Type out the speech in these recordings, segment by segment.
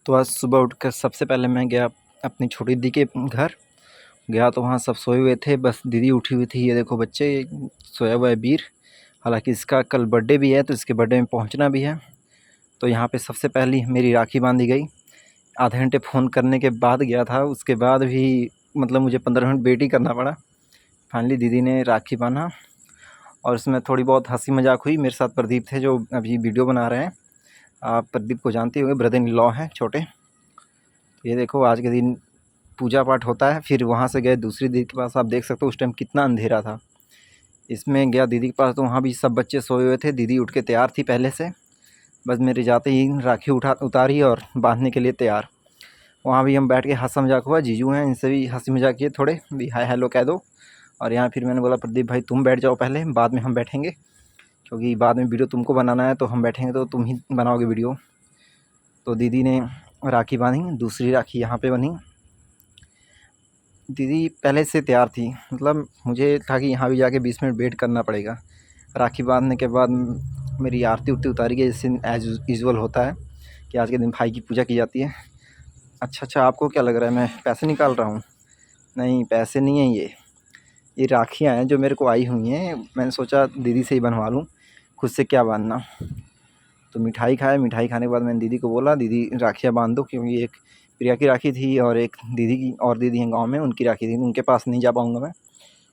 तो आज सुबह उठकर सबसे पहले मैं गया अपनी छोटी दीदी के घर गया, तो वहाँ सब सोए हुए थे, बस दीदी उठी हुई थी। ये देखो बच्चे, सोया हुआ है वीर। हालांकि इसका कल बर्थडे भी है, तो इसके बर्थडे में पहुँचना भी है। तो यहाँ पे सबसे पहली मेरी राखी बांधी गई। आधे घंटे फ़ोन करने के बाद गया था, उसके बाद भी मतलब मुझे 15 मिनट वेट ही करना पड़ा। फाइनली दीदी ने राखी बांधा और इसमें थोड़ी बहुत हंसी मजाक हुई। मेरे साथ प्रदीप थे जो अभी वीडियो बना रहे हैं। आप प्रदीप को जानते होंगे, ब्रदर इन लॉ हैं छोटे। तो ये देखो आज के दिन पूजा पाठ होता है। फिर वहाँ से गए दूसरी दीदी के पास। आप देख सकते हो उस टाइम कितना अंधेरा था। इसमें गया दीदी के पास, तो वहाँ भी सब बच्चे सोए हुए थे। दीदी उठ के तैयार थी पहले से, बस मेरे जाते ही राखी उतारी और बांधने के लिए तैयार। वहाँ भी हम बैठ के हंसा मजाक हुआ। जीजू हैं, इनसे भी हंसी मजाक किए, थोड़े भी हाय हेलो कह दो। और यहाँ फिर मैंने बोला प्रदीप भाई तुम बैठ जाओ पहले, बाद में हम बैठेंगे, क्योंकि बाद में वीडियो तुमको बनाना है, तो हम बैठेंगे तो तुम ही बनाओगे वीडियो। तो दीदी ने राखी बांधी, दूसरी राखी यहाँ पे बनी। दीदी पहले से तैयार थी, मतलब मुझे था कि यहाँ भी जाके 20 मिनट वेट करना पड़ेगा। राखी बांधने के बाद मेरी आरती उरती उतारी गई, जैसे एज यूजुअल होता है कि आज के दिन भाई की पूजा की जाती है। अच्छा, आपको क्या लग रहा है मैं पैसे निकाल रहा हूँ? नहीं, पैसे नहीं हैं, ये राखियाँ हैं जो मेरे को आई हुई हैं। मैंने सोचा दीदी से ही बनवा लूँ, खुद से क्या बांधना। तो मिठाई खाए। मिठाई खाने के बाद मैंने दीदी को बोला दीदी राखियाँ बांध दो, क्योंकि एक प्रिया की राखी थी और एक दीदी की और दीदी हैं गाँव में, उनकी राखी थी। उनके पास नहीं जा पाऊँगा मैं,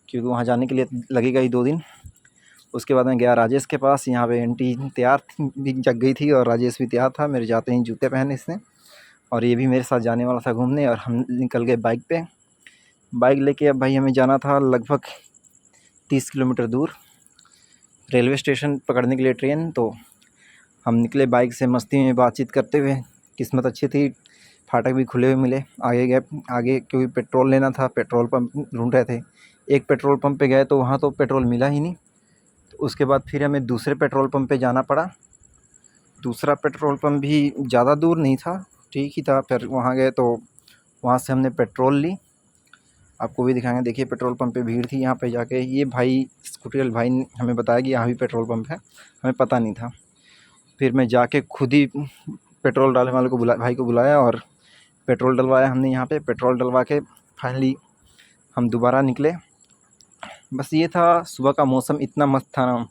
क्योंकि वहाँ जाने के लिए लगेगा ही 2 दिन। उसके बाद मैं गया राजेश के पास। यहाँ पे आंटी तैयार थी, भी जग गई थी, और राजेश भी तैयार था। मेरे जाते ही जूते पहने इसने, और ये भी मेरे साथ जाने वाला था घूमने। और हम निकल गए बाइक पे। बाइक लेके अब भाई हमें जाना था लगभग 30 किलोमीटर दूर, रेलवे स्टेशन पकड़ने के लिए ट्रेन। तो हम निकले बाइक से मस्ती में बातचीत करते हुए। किस्मत अच्छी थी, फाटक भी खुले हुए मिले। आगे गए, आगे क्योंकि पेट्रोल लेना था, पेट्रोल पंप ढूंढ रहे थे। एक पेट्रोल पंप पे गए तो वहाँ तो पेट्रोल मिला ही नहीं। तो उसके बाद फिर हमें दूसरे पेट्रोल पंप पे जाना पड़ा। दूसरा पेट्रोल पंप भी ज़्यादा दूर नहीं था, ठीक ही था। फिर वहाँ गए तो वहाँ से हमने पेट्रोल ली। आपको भी दिखाएंगे, देखिए पेट्रोल पंप पे भीड़ थी। यहाँ पे जाके ये भाई स्कूटी वाले भाई ने हमें बताया कि यहाँ भी पेट्रोल पंप है, हमें पता नहीं था। फिर मैं जाके खुद ही पेट्रोल डालने वाले को भाई को बुलाया और पेट्रोल डलवाया हमने यहाँ पे। पेट्रोल डलवा के फाइनली हम दोबारा निकले। बस ये था, सुबह का मौसम इतना मस्त था ना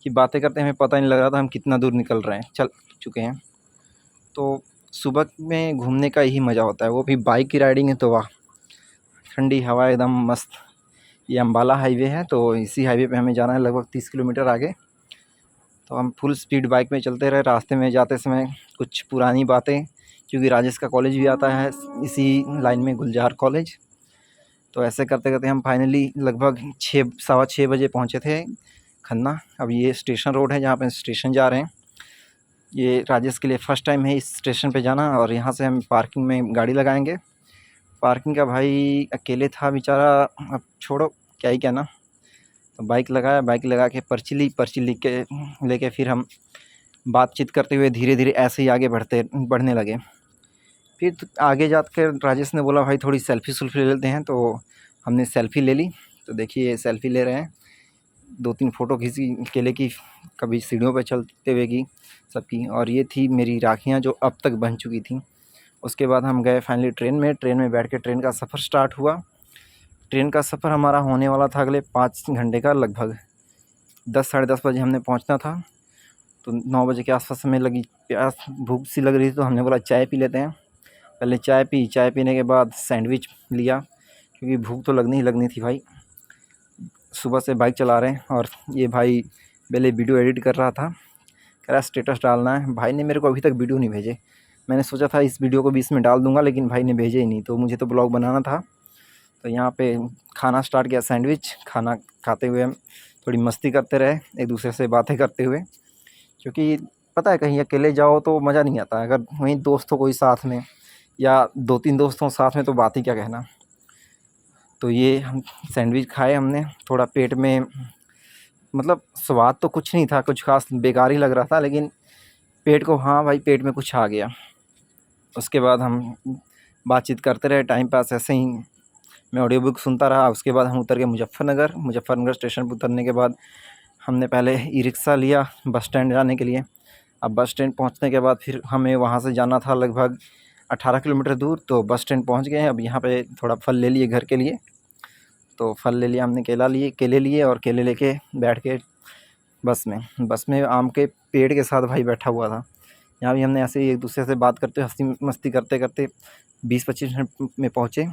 कि बातें करते हमें पता नहीं लग रहा था हम कितना दूर निकल रहे हैं, चल चुके हैं। तो सुबह में घूमने का यही मज़ा होता है, वो भी बाइक की राइडिंग है तो वाह, ठंडी हवा एकदम मस्त। ये अम्बाला हाईवे है, तो इसी हाईवे पे हमें जाना है लगभग 30 किलोमीटर आगे। तो हम फुल स्पीड बाइक में चलते रहे। रास्ते में जाते समय कुछ पुरानी बातें, क्योंकि राजेश का कॉलेज भी आता है इसी लाइन में, गुलजार कॉलेज। तो ऐसे करते करते हम फाइनली लगभग 6 सवा 6 बजे पहुँचे थे खन्ना। अब ये स्टेशन रोड है जहाँ पे स्टेशन जा रहे हैं। ये राजेश के लिए फ़र्स्ट टाइम है इस स्टेशन पे जाना, और यहाँ से हम पार्किंग में गाड़ी लगाएंगे। पार्किंग का भाई अकेले था बेचारा, अब छोड़ो क्या ही कहना। तो बाइक लगाया, बाइक लगा के पर्ची ली, पर्ची लिख के लेके फिर हम बातचीत करते हुए धीरे धीरे ऐसे ही आगे बढ़ने लगे। फिर आगे जाकर राजेश ने बोला भाई थोड़ी सेल्फ़ी सुल्फ़ी ले लेते हैं, तो हमने सेल्फ़ी ले ली। तो देखिए सेल्फ़ी ले रहे हैं, 2-3 फ़ोटो खींची अकेले की, कभी सीढ़ियों पे चलते हुए की सबकी। और ये थी मेरी राखियाँ जो अब तक बन चुकी थी। उसके बाद हम गए फाइनली ट्रेन में बैठ के ट्रेन का सफ़र स्टार्ट हुआ। ट्रेन का सफ़र हमारा होने वाला था अगले 5 घंटे का। लगभग 10 साढ़े 10 बजे हमने पहुंचना था। तो 9 बजे के आसपास हमें लगी प्यास, भूख सी लग रही थी, तो हमने बोला चाय पी लेते हैं। पहले चाय पी, चाय पीने के बाद सैंडविच लिया, क्योंकि भूख तो लगनी ही लगनी थी भाई। सुबह से बाइक चला रहे हैं, और ये भाई पहले वीडियो एडिट कर रहा था, कह रहा स्टेटस डालना है। भाई ने मेरे को अभी तक वीडियो नहीं भेजे। मैंने सोचा था इस वीडियो को भी इसमें डाल दूँगा, लेकिन भाई ने भेजे ही नहीं। तो मुझे तो ब्लॉग बनाना था। तो यहाँ पे खाना स्टार्ट किया, सैंडविच खाना खाते हुए हम थोड़ी मस्ती करते रहे, एक दूसरे से बातें करते हुए। क्योंकि पता है कहीं अकेले जाओ तो मज़ा नहीं आता, अगर वहीं दोस्त हो कोई साथ में, या 2-3 दोस्त हों साथ में, तो बात ही क्या कहना। तो ये हम सैंडविच खाए हमने, थोड़ा पेट में, मतलब स्वाद तो कुछ नहीं था, कुछ ख़ास बेकार ही लग रहा था, लेकिन पेट को, हाँ भाई पेट में कुछ आ गया। उसके बाद हम बातचीत करते रहे, टाइम पास ऐसे ही मैं ऑडियो बुक सुनता रहा। उसके बाद हम उतर गए मुज़फ़्फ़रनगर स्टेशन पर। उतरने के बाद हमने पहले ई रिक्शा लिया बस स्टैंड जाने के लिए। अब बस स्टैंड पहुंचने के बाद फिर हमें वहां से जाना था लगभग 18 किलोमीटर दूर। तो बस स्टैंड पहुंच गए हैं। अब यहाँ पे थोड़ा फल ले लिए घर के लिए, तो फल ले लिया हमने, केले लिए और केले लेके बैठ के बस में आम के पेड़ के साथ भाई बैठा हुआ था। यहाँ भी हमने ऐसे ही एक दूसरे से बात करते हंसी मस्ती करते करते 20-25 मिनट में पहुँचे।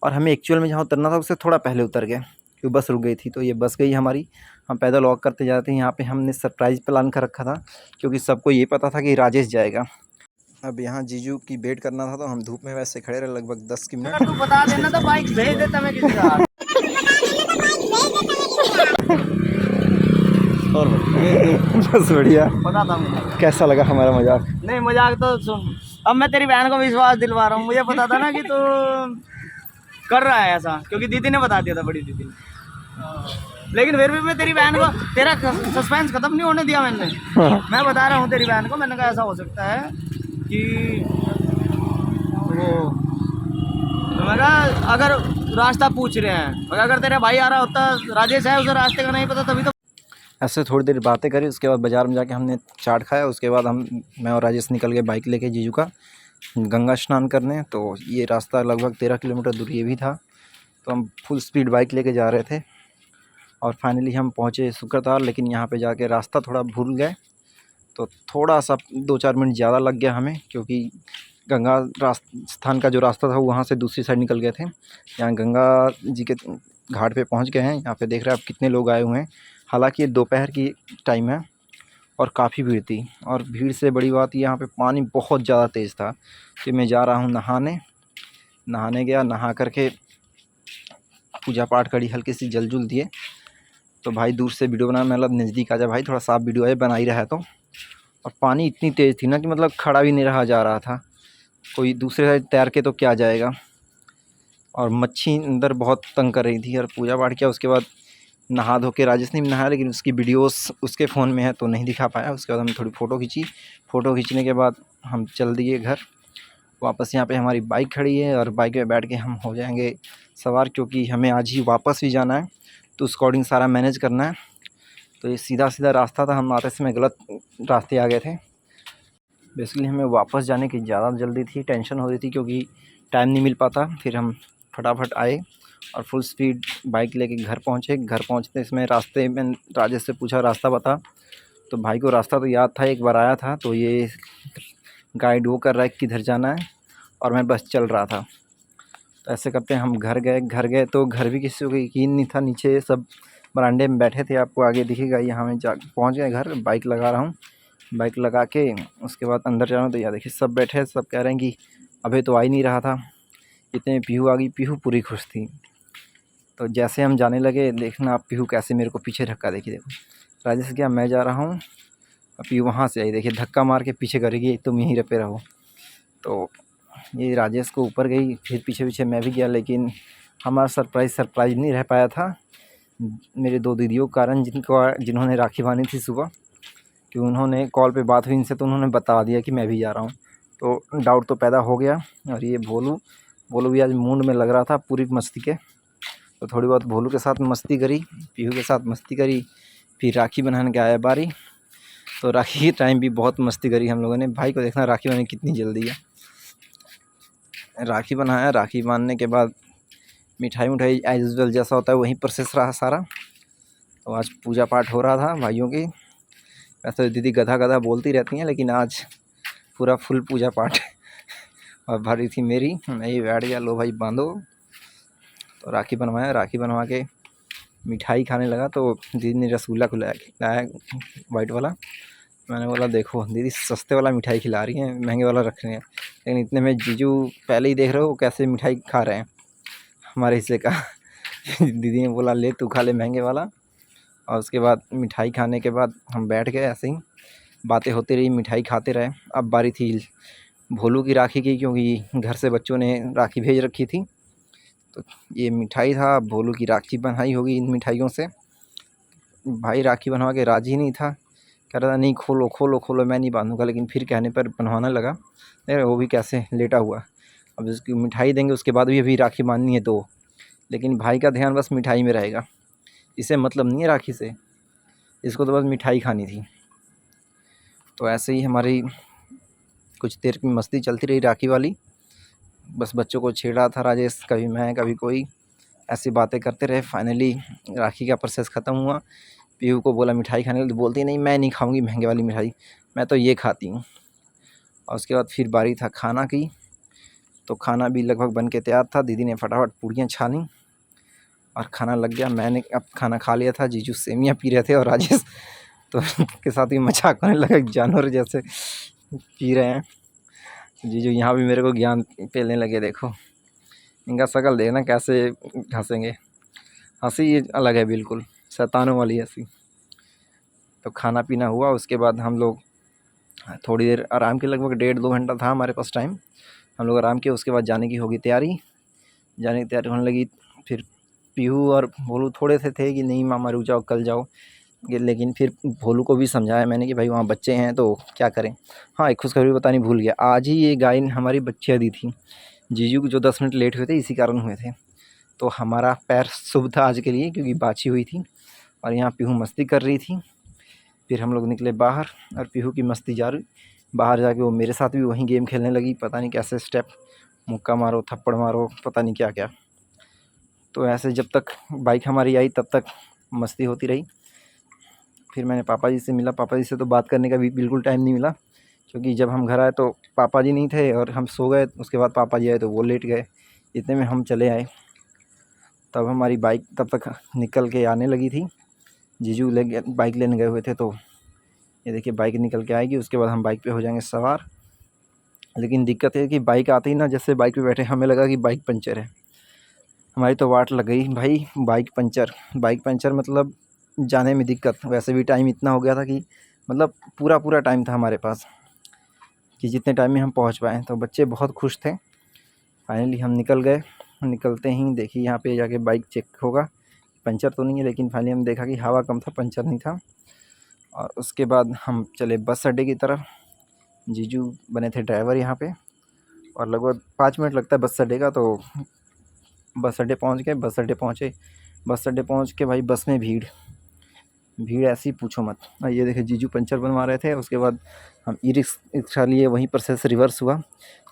और हमें एक्चुअल में जहाँ उतरना था उससे थोड़ा पहले उतर गए क्योंकि बस रुक गई थी। तो ये बस गई हमारी, हम पैदल वॉक करते जाते हैं। यहाँ पे हमने सरप्राइज़ प्लान कर रखा था क्योंकि सबको ये पता था कि राजेश जाएगा। अब यहाँ जीजू की वेट करना था, तो हम धूप में वैसे खड़े रहे लगभग 10 मिनट। तू बता देना तो बाइक भेज देता मैं किसी का। और बस बढ़िया। पता था मुझे। कैसा लगा हमारा मजाक? नहीं मजाक तो सुन, अब मैं तेरी बहन को विश्वास दिलवा रहा हूँ। मुझे पता था ना कि तू कर रहा है ऐसा, क्योंकि दीदी ने बता दिया था, बड़ी दीदी ने। लेकिन फिर भी मैं तेरी बहन को, तेरा सस्पेंस खत्म नहीं होने दिया मैंने। मैं बता रहा हूँ तेरी बहन को, मैंने कहा ऐसा हो सकता है कि वो, मैं कहा अगर रास्ता पूछ रहे हैं, अगर तेरा भाई आ रहा होता, राजेश है, उसे रास्ते का नहीं पता, तभी तो। ऐसे थोड़ी देर बातें करी, उसके बाद बाज़ार में जाके हमने चाट खाया। उसके बाद मैं और राजेश निकल गए बाइक लेके जीजू का गंगा स्नान करने। तो ये रास्ता लगभग 13 किलोमीटर दूर ये भी था। तो हम फुल स्पीड बाइक लेके जा रहे थे और फाइनली हम पहुँचे शुक्रताल। लेकिन यहाँ पे जाके रास्ता थोड़ा भूल गए, तो थोड़ा सा 2-4 मिनट ज़्यादा लग गया हमें, क्योंकि गंगा स्थान का जो रास्ता था वहाँ से दूसरी साइड निकल गए थे। यहाँ गंगा जी के घाट पे पहुँच गए हैं। यहाँ पे देख रहे हैं आप कितने लोग आए हुए हैं। हालांकि ये दोपहर की टाइम है और काफ़ी भीड़ थी। और भीड़ से बड़ी बात यहाँ पे पानी बहुत ज़्यादा तेज़ था। कि मैं जा रहा हूँ नहाने गया, नहा करके पूजा पाठ करी, हल्की सी जल जुल दिए। तो भाई दूर से वीडियो बना, मतलब नज़दीक आ जा भाई, थोड़ा साफ वीडियो है, बना ही रहा है। तो और पानी इतनी तेज़ थी ना कि मतलब खड़ा भी नहीं रहा जा रहा था। कोई दूसरे साइड तैर के तो क्या जाएगा। और मच्छी अंदर बहुत तंग कर रही थी। और पूजा पाठ किया, उसके बाद नहा धो के राजेश ने भी नहाया, लेकिन उसकी वीडियोस उसके फ़ोन में है तो नहीं दिखा पाया। उसके बाद हमने थोड़ी फ़ोटो खींची। फ़ोटो खींचने के बाद हम चल दिए घर वापस। यहाँ पे हमारी बाइक खड़ी है और बाइक में बैठ के हम हो जाएंगे सवार, क्योंकि हमें आज ही वापस भी जाना है। तो उसके अकॉर्डिंग सारा मैनेज करना है। तो ये सीधा रास्ता था, हम आते समय गलत रास्ते आ गए थे। बेसिकली हमें वापस जाने की ज़्यादा जल्दी थी, टेंशन हो रही थी क्योंकि टाइम नहीं मिल पाता। फिर हम फटाफट आए और फुल स्पीड बाइक लेके घर पहुँचे। घर पहुँचते इसमें रास्ते में राजेश से पूछा रास्ता बता, तो भाई को रास्ता तो याद था, एक बार आया था। तो ये गाइड वो कर रहा है किधर जाना है और मैं बस चल रहा था। तो ऐसे करते हम घर गए तो घर भी किसी को यकीन नहीं था। नीचे सब बरांडे में बैठे थे, आपको आगे दिखेगा। यहाँ में जा पहुँच गए घर, बाइक लगा रहा हूँ। बाइक लगा के उसके बाद अंदर जा रहा हूँ, तो यार देखिए सब बैठे हैं, सब कह रहे हैं कि अभी तो आ ही नहीं रहा था। इतने में पीहू आ गई। पीहू पूरी खुश थी। तो जैसे हम जाने लगे, देखना आप पीहू कैसे मेरे को पीछे धक्का, देखिए देखो राजेश क्या, मैं जा रहा हूँ और पीहू वहाँ से आई, देखिए धक्का मार के पीछे करेगी, तुम यहीं पे रहो। तो ये राजेश को ऊपर गई, फिर पीछे पीछे मैं भी गया। लेकिन हमारा सरप्राइज़ नहीं रह पाया था मेरे 2 दीदियों के कारण, जिन्होंने राखी बांधी थी सुबह। कि उन्होंने कॉल पे बात हुई इनसे, तो उन्होंने बता दिया कि मैं भी जा रहा हूँ। तो डाउट तो पैदा हो गया। और ये भोलू भी आज मूड में लग रहा था पूरी मस्ती के। तो थोड़ी बहुत भोलू के साथ मस्ती करी, पीहू के साथ मस्ती करी। फिर राखी बनाने के आया बारी। तो राखी के टाइम भी बहुत मस्ती करी हम लोगों ने। भाई को देखना राखी बनाने कितनी जल्दी है। राखी बनाया, राखी बांधने के बाद मिठाई एज यूजुअल जैसा होता है वहीं प्रोसेस रहा सारा। तो आज पूजा पाठ हो रहा था भाइयों की। वैसे दीदी गधा बोलती रहती हैं, लेकिन आज पूरा फुल पूजा पाठ और भारी थी मेरी। मैं ही बैठ गया, लो भाई बांधो। तो राखी बनवाया, राखी बनवा के मिठाई खाने लगा। तो दीदी ने रसगुल्ला खिलाया वाइट वाला। मैंने बोला देखो दीदी सस्ते वाला मिठाई खिला रही हैं, महंगे वाला रख रहे हैं। लेकिन इतने में जीजू पहले ही देख रहे हो कैसे मिठाई खा रहे हैं हमारे हिस्से का। दीदी ने बोला ले तू खा ले महंगे वाला। और उसके बाद मिठाई खाने के बाद हम बैठ गए, ऐसे ही बातें होती रही, मिठाई खाते रहे। अब बारी थी भोलू की राखी की, क्योंकि घर से बच्चों ने राखी भेज रखी थी। तो ये मिठाई था, भोलू की राखी बंधाई होगी इन मिठाइयों से। भाई राखी बनवा के राजी नहीं था, कह रहा था नहीं खोलो खोलो खोलो, मैं नहीं बांधूंगा। लेकिन फिर कहने पर बनवाने लगा। वो भी कैसे लेटा हुआ। अब उसकी मिठाई देंगे, उसके बाद भी अभी राखी बांधनी है तो। लेकिन भाई का ध्यान बस मिठाई में रहेगा, इसे मतलब नहीं है राखी से, इसको तो बस मिठाई खानी थी। तो ऐसे ही हमारी कुछ देर की मस्ती चलती रही राखी वाली, बस बच्चों को छेड़ा था राजेश, कभी मैं कभी कोई, ऐसी बातें करते रहे। फाइनली राखी का प्रोसेस ख़त्म हुआ। पीहू को बोला मिठाई खाने के लिए, तो बोलती नहीं मैं नहीं खाऊंगी महंगे वाली मिठाई, मैं तो ये खाती हूँ। और उसके बाद फिर बारी था खाना की, तो खाना भी लगभग बन के तैयार था। दीदी ने फटाफट पूड़ियाँ छानी और खाना लग गया। मैंने अब खाना खा लिया था। जीजू सेमियाँ पी रहे थे और राजेश तो के साथ ही मजाक होने लगा, जानवर जैसे पी रहे हैं। जीजू यहाँ भी मेरे को ज्ञान पेलने लगे। देखो इनका शक्ल देखना कैसे हंसेंगे, हंसी ये अलग है बिल्कुल, शैतानों वाली हंसी। तो खाना पीना हुआ, उसके बाद हम लोग थोड़ी देर आराम के, लगभग 1.5-2 घंटा था हमारे पास टाइम। हम लोग आराम किए, उसके बाद जाने की होगी तैयारी, जाने की तैयारी होने लगी। फिर पीहू और भोलू थोड़े से थे कि नहीं मामा रुक जाओ कल जाओ, लेकिन फिर भोलू को भी समझाया मैंने कि भाई वहाँ बच्चे हैं तो क्या करें। हाँ एक खुशखबरी बतानी भूल गया, आज ही ये गाय हमारी बच्चियाँ दी थी। जीजू को जो 10 मिनट लेट हुए थे इसी कारण हुए थे। तो हमारा पैर शुभ था आज के लिए, क्योंकि बाछी हुई थी और यहाँ पीहू मस्ती कर रही थी। फिर हम लोग निकले बाहर और पीहू की मस्ती जारी। बाहर जाके वो मेरे साथ भी वहीं गेम खेलने लगी, पता नहीं कैसे स्टेप, मुक्का मारो थप्पड़ मारो पता नहीं क्या क्या। तो ऐसे जब तक बाइक हमारी आई तब तक मस्ती होती रही। फिर मैंने पापा जी से मिला, पापा जी से तो बात करने का भी बिल्कुल टाइम नहीं मिला, क्योंकि जब हम घर आए तो पापा जी नहीं थे और हम सो गए। उसके बाद पापा जी आए तो वो लेट गए, इतने में हम चले आए। तब हमारी बाइक तब तक निकल के आने लगी थी। जीजू ले बाइक लेने गए हुए थे, तो ये देखिए बाइक निकल के आएगी, उसके बाद हम बाइक पे हो जाएंगे सवार। लेकिन दिक्कत है कि बाइक आते ही ना, जैसे बाइक पे बैठे हमें लगा कि बाइक पंचर है। हमारी तो वाट लग गई भाई, बाइक पंचर मतलब जाने में दिक्कत। वैसे भी टाइम इतना हो गया था कि मतलब पूरा टाइम था हमारे पास कि जितने टाइम में हम पहुंच पाएँ। तो बच्चे बहुत खुश थे। फाइनली हम निकल गए। निकलते ही देखिए यहाँ पे जाके बाइक चेक होगा, पंचर तो नहीं है, लेकिन फाइनली हम देखा कि हवा कम था, पंचर नहीं था। और उसके बाद हम चले बस अड्डे की तरफ। जीजू बने थे ड्राइवर यहाँ पे, और लगभग 5 मिनट लगता है बस अड्डे का। तो बस अड्डे पहुँच गए, बस अड्डे पहुँचे। बस अड्डे पहुँच के भाई बस में भीड़ ऐसी पूछो मत। और ये देखिए जीजू पंचर बनवा रहे थे। उसके बाद हम ई रिक्शा लिए, वहीं पर से रिवर्स हुआ।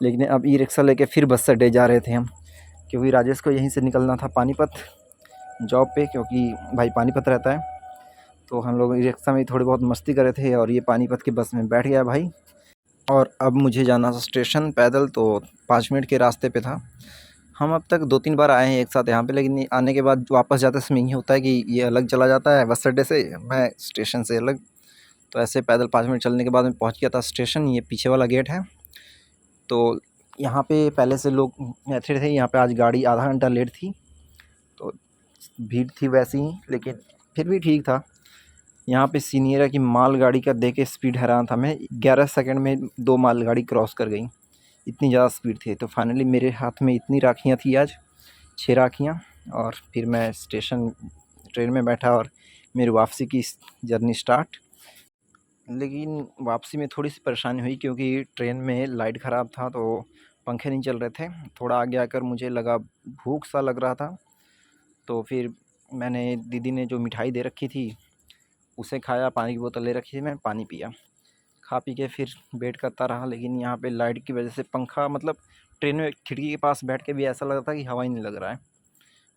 लेकिन अब ई रिक्शा लेके फिर बस अड्डे जा रहे थे हम, क्योंकि राजेश को यहीं से निकलना था पानीपत जॉब पे, क्योंकि भाई पानीपत रहता है। तो हम लोग ई रिक्शा में थोड़ी बहुत मस्ती कर रहे थे और ये पानीपत की बस में बैठ गया भाई। और अब मुझे जाना था स्टेशन पैदल, तो 5 मिनट के रास्ते पे था। हम अब तक 2-3 बार आए हैं एक साथ यहाँ पे, लेकिन आने के बाद वापस जाते समय यही होता है कि ये अलग चला जाता है बस अड्डे से, मैं स्टेशन से अलग। तो ऐसे पैदल 5 मिनट चलने के बाद मैं पहुँच गया था स्टेशन। ये पीछे वाला गेट है। तो यहाँ पे पहले से लोग बैठे थे। यहाँ पे आज गाड़ी आधा घंटा लेट थी, तो भीड़ थी वैसी ही, लेकिन फिर भी ठीक था। यहाँ पे सीनियर की मालगाड़ी का देख के स्पीड हैरान था मैं। 11 सेकंड में 2 मालगाड़ी क्रॉस कर गई, इतनी ज़्यादा स्पीड थी। तो फाइनली मेरे हाथ में इतनी राखियाँ थी आज, 6 राखियाँ। और फिर मैं स्टेशन ट्रेन में बैठा और मेरी वापसी की जर्नी स्टार्ट। लेकिन वापसी में थोड़ी सी परेशानी हुई, क्योंकि ट्रेन में लाइट ख़राब था, तो पंखे नहीं चल रहे थे। थोड़ा आगे आकर मुझे लगा भूख सा लग रहा था, तो फिर मैंने दीदी ने जो मिठाई दे रखी थी उसे खाया, पानी की बोतल ले रखी थी, मैं पानी पिया। खा पी के फिर वेट करता रहा। लेकिन यहाँ पे लाइट की वजह से पंखा, मतलब ट्रेन में खिड़की के पास बैठ के भी ऐसा लग रहा था कि हवा ही नहीं लग रहा है।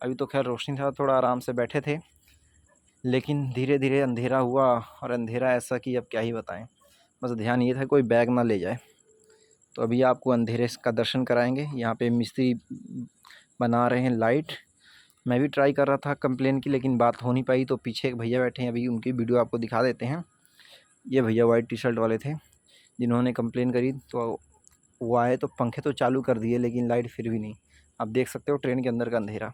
अभी तो खैर रोशनी था, थोड़ा आराम से बैठे थे, लेकिन धीरे धीरे अंधेरा हुआ। और अंधेरा ऐसा कि अब क्या ही बताएं। बस ध्यान ये था कोई बैग ना ले जाए। तो अभी आपको अंधेरे का दर्शन कराएंगे। यहाँ पे मिस्त्री बना रहे हैं लाइट। मैं भी ट्राई कर रहा था कंप्लेन की, लेकिन बात हो नहीं पाई। तो पीछे एक भैया बैठे हैं, अभी उनकी वीडियो आपको दिखा देते हैं। ये भैया वाइट टी शर्ट वाले थे जिन्होंने कंप्लेन करी। तो वो आए तो पंखे तो चालू कर दिए, लेकिन लाइट फिर भी नहीं। आप देख सकते हो ट्रेन के अंदर का अंधेरा।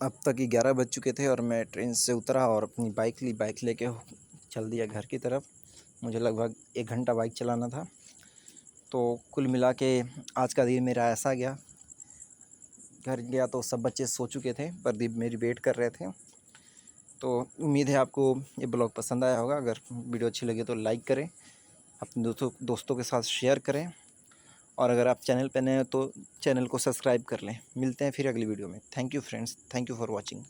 अब तक 11 बज चुके थे और मैं ट्रेन से उतरा और अपनी बाइक ली, बाइक लेके चल दिया घर की तरफ। मुझे लगभग 1 घंटा बाइक चलाना था। तो कुल मिला के आज का दिन मेरा ऐसा गया। घर गया तो सब बच्चे सो चुके थे, प्रदीप मेरी वेट कर रहे थे। तो उम्मीद है आपको ये ब्लॉग पसंद आया होगा। अगर वीडियो अच्छी लगे तो लाइक करें, अपने दोस्तों के साथ शेयर करें, और अगर आप चैनल पे नए हो तो चैनल को सब्सक्राइब कर लें। मिलते हैं फिर अगली वीडियो में। Thank you friends, thank you for watching.